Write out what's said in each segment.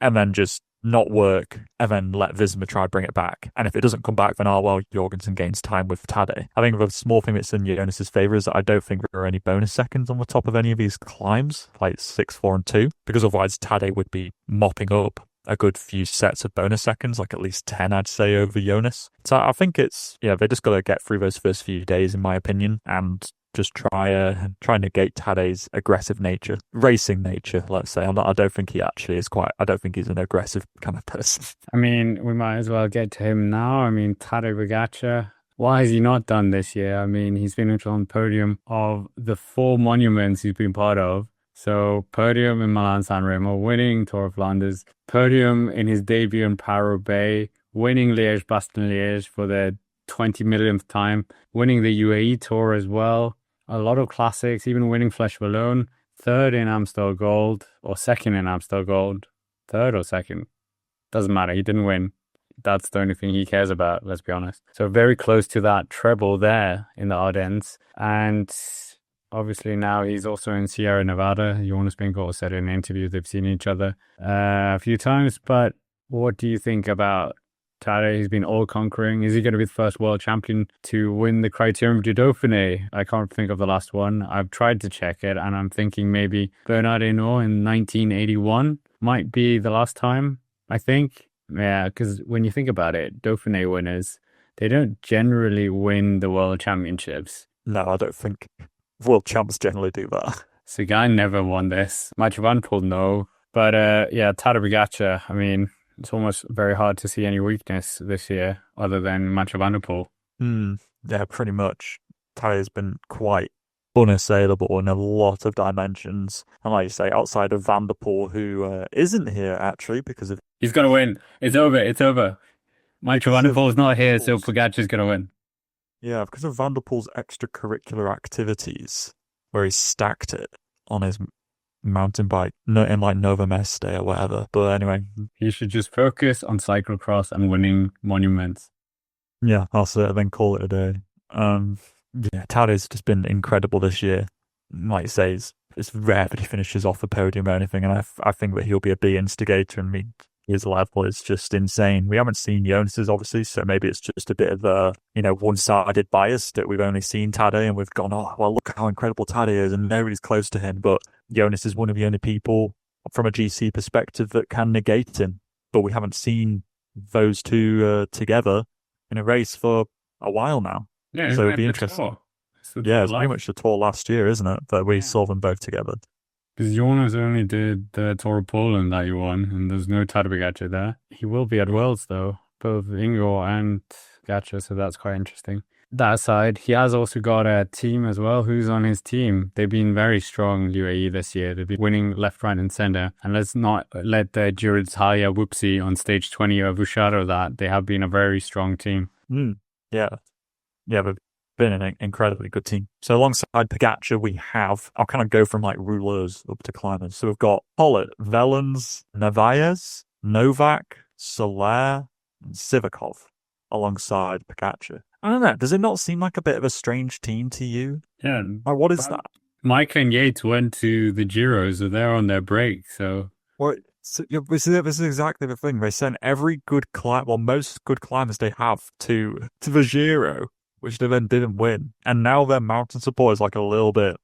and then just not work, and then let Visma try to bring it back. And if it doesn't come back, then Jorgensen gains time with Tadej. I think the small thing that's in Jonas's favour is that I don't think there are any bonus seconds on the top of any of these climbs, like 6, 4, and 2, because otherwise Tadej would be mopping up a good few sets of bonus seconds, like at least 10, I'd say, over Jonas. So I think it's, they just got to get through those first few days, in my opinion, and just try and negate Tadej's aggressive nature, racing nature, let's say. I don't think he actually is I don't think he's an aggressive kind of person. I mean, we might as well get to him now. I mean, Tadej Pogacar, why has he not done this year? I mean, he's finished on the podium of the 4 monuments he's been part of. So, podium in Milan-San Remo, winning Tour of Flanders, podium in his debut in Paris-Roubaix, winning Liège-Bastogne-Liège for the 20 millionth time, winning the UAE Tour as well. A lot of classics, even winning Flèche Wallonne, 3rd in Amstel Gold, or 2nd in Amstel Gold. 3rd or 2nd? Doesn't matter, he didn't win. That's the only thing he cares about, let's be honest. So very close to that treble there in the Ardennes. And obviously now he's also in Sierra Nevada. Jonas Vingegaard said in an interview they've seen each other a few times. But what do you think about Tadej? He's been all-conquering. Is he going to be the first world champion to win the Criterium du Dauphiné? I can't think of the last one. I've tried to check it, and I'm thinking maybe Bernard Hinault in 1981 might be the last time, I think. Yeah, because when you think about it, Dauphiné winners, they don't generally win the world championships. No, I don't think world champs generally do that. Sagan never won this. Mathieu Van der Poel, no. But Tadej Pogacar, I mean, it's almost very hard to see any weakness this year other than Mathieu Van der Poel. Yeah, pretty much. Tadej has been quite unassailable in a lot of dimensions. And like you say, outside of Van der Poel, who isn't here actually because of... He's going to win. It's over. Mathieu Van der Poel's not here, so Pogacar's going to win. Yeah, because of Van der Poel's extracurricular activities, where he stacked it on his mountain bike, in like Nova Meste or whatever. But anyway, he should just focus on cyclocross and winning monuments. Yeah, I'll then call it a day. Tadej's just been incredible this year. Like you say, it's rare that he finishes off the podium or anything, and I think that he'll be a big instigator. And his level is just insane. We haven't seen Jonas's, obviously, so maybe it's just a bit of a, one-sided bias that we've only seen Tadej and we've gone, oh, well, look how incredible Tadej is and nobody's close to him. But Jonas is one of the only people from a GC perspective that can negate him. But we haven't seen those two together in a race for a while now. Yeah, so it'd be interesting. It's pretty much the tour last year, isn't it? That we saw them both together. Because Jonas only did the Tour of Poland that he won, and there's no Tadej Pogacar there. He will be at Worlds, though, both Vingegaard and Pogacar, so that's quite interesting. That aside, he has also got a team as well. Who's on his team? They've been very strong, UAE, this year. They've been winning left, right, and centre. And let's not let the Giro d'Italia whoopsie on stage 20 overshadow that. They have been a very strong team. Yeah, they've been an incredibly good team. So alongside Pogacar, we have, I'll kind of go from like rouleurs up to climbers. So we've got Pollitt, Wellens, Narvaez, Novak, Soler, and Sivakov alongside Pogacar. I don't know. Does it not seem like a bit of a strange team to you? Yeah. What is that? Mike and Yates went to the Giro, so they're on their break. So, this is exactly the thing. They send every good most good climbers they have to the Giro, which they then didn't win, and now their mountain support is like a little bit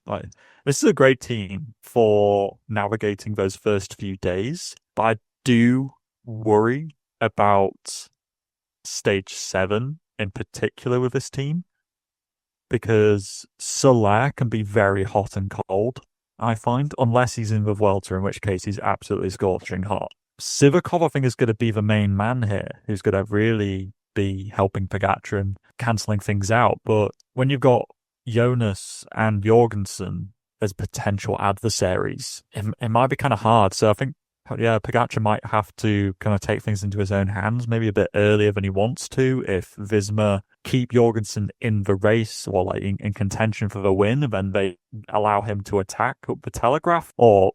like, this is a great team for navigating those first few days, but I do worry about stage 7 in particular with this team, because Soler can be very hot and cold, I find, unless he's in the Vuelta, in which case he's absolutely scorching hot. Sivakov, I think, is going to be the main man here, who's going to really be helping Pogacar and cancelling things out. But when you've got Jonas and Jorgensen as potential adversaries, it might be kind of hard. So I think, Pogacar might have to kind of take things into his own hands, maybe a bit earlier than he wants to, if Visma keep Jorgensen in the race or like in contention for the win, and then they allow him to attack up the Telegraph, or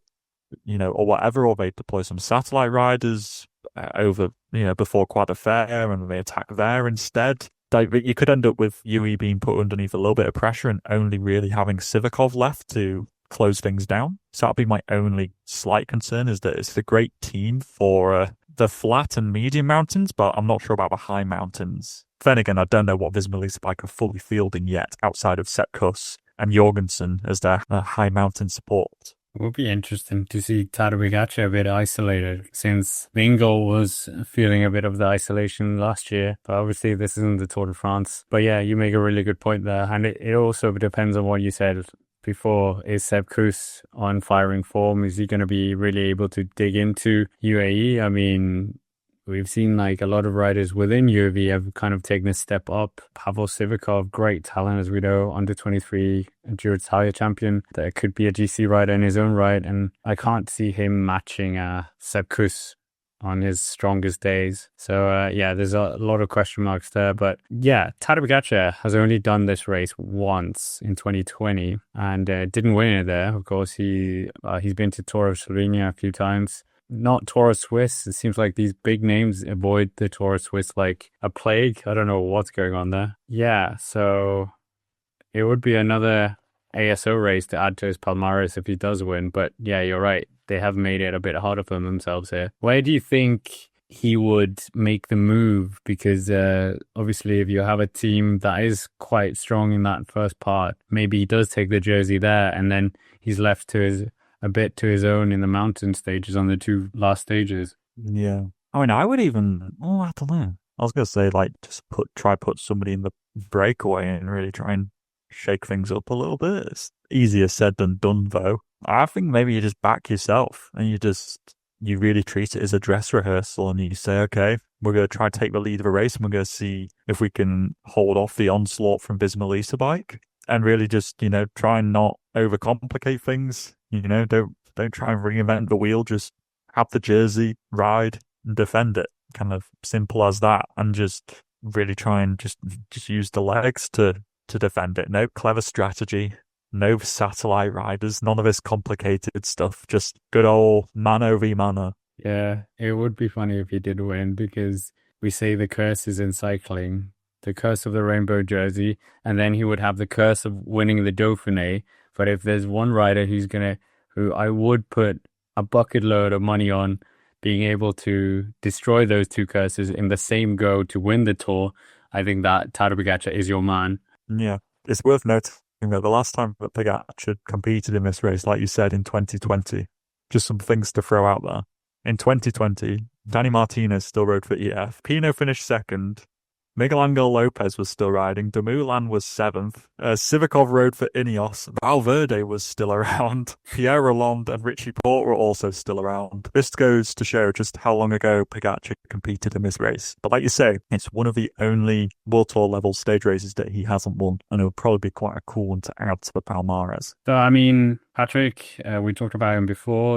whatever, or they deploy some satellite riders over, before Croix de Fer, and they attack there instead. You could end up with UE being put underneath a little bit of pressure and only really having Sivakov left to close things down. So that'll be my only slight concern, is that it's a great team for the flat and medium mountains, but I'm not sure about the high mountains. Then again, I don't know what Visma Bike are fully fielding yet outside of Sepp Kuss and Jorgensen as their high mountain support. It would be interesting to see Tadej Pogacar a bit isolated, since Vingegaard was feeling a bit of the isolation last year. But obviously this isn't the Tour de France. But yeah, you make a really good point there. And it also depends on what you said before. Is Sepp Kuss on firing form? Is he going to be really able to dig into UAE? I mean, we've seen like a lot of riders within UAE have kind of taken a step up. Pavel Sivakov, great talent, as we know, under 23 Giro d'Italia champion. That could be a GC rider in his own right. And I can't see him matching Sepp Kuss on his strongest days. So yeah, there's a lot of question marks there. But yeah, Tadej Pogacar has only done this race once in 2020 and didn't win it there. Of course, he's been to Tour of Slovenia a few times. Not Tour of Swiss. It seems like these big names avoid the Tour of Swiss like a plague. I don't know what's going on there. Yeah, so it would be another ASO race to add to his palmarès if he does win. But yeah, you're right. They have made it a bit harder for themselves here. Where do you think he would make the move? Because obviously if you have a team that is quite strong in that first part, maybe he does take the jersey there and then he's left to a bit to his own in the mountain stages on the two last stages. Yeah. I mean, I would even, I don't know. I was going to say, like, just put somebody in the breakaway and really try and shake things up a little bit. It's easier said than done, though. I think maybe you just back yourself and you really treat it as a dress rehearsal and you say, okay, we're going to try to take the lead of a race and we're going to see if we can hold off the onslaught from Visma Bike and really just, try and not overcomplicate things. Don't try and reinvent the wheel. Just have the jersey, ride, and defend it. Kind of simple as that. And just really try and just use the legs to defend it. No clever strategy. No satellite riders. None of this complicated stuff. Just good old mano v mano. Yeah, it would be funny if he did win, because we say the curse is in cycling. The curse of the rainbow jersey. And then he would have the curse of winning the Dauphiné. But if there's one rider who I would put a bucket load of money on being able to destroy those two curses in the same go to win the Tour, I think that Tadej Pogacar is your man. Yeah, it's worth noting that the last time that Pogacar competed in this race, like you said, in 2020, just some things to throw out there. In 2020, Danny Martinez still rode for EF. Pino finished second. Miguel Angel Lopez was still riding. Dumoulin was 7th. Sivakov rode for Ineos. Valverde was still around. Pierre Rolland and Richie Porte were also still around. This goes to show just how long ago Pogacar competed in this race. But like you say, it's one of the only World Tour level stage races that he hasn't won. And it would probably be quite a cool one to add to the palmarès. So, I mean, Patrick, we talked about him before.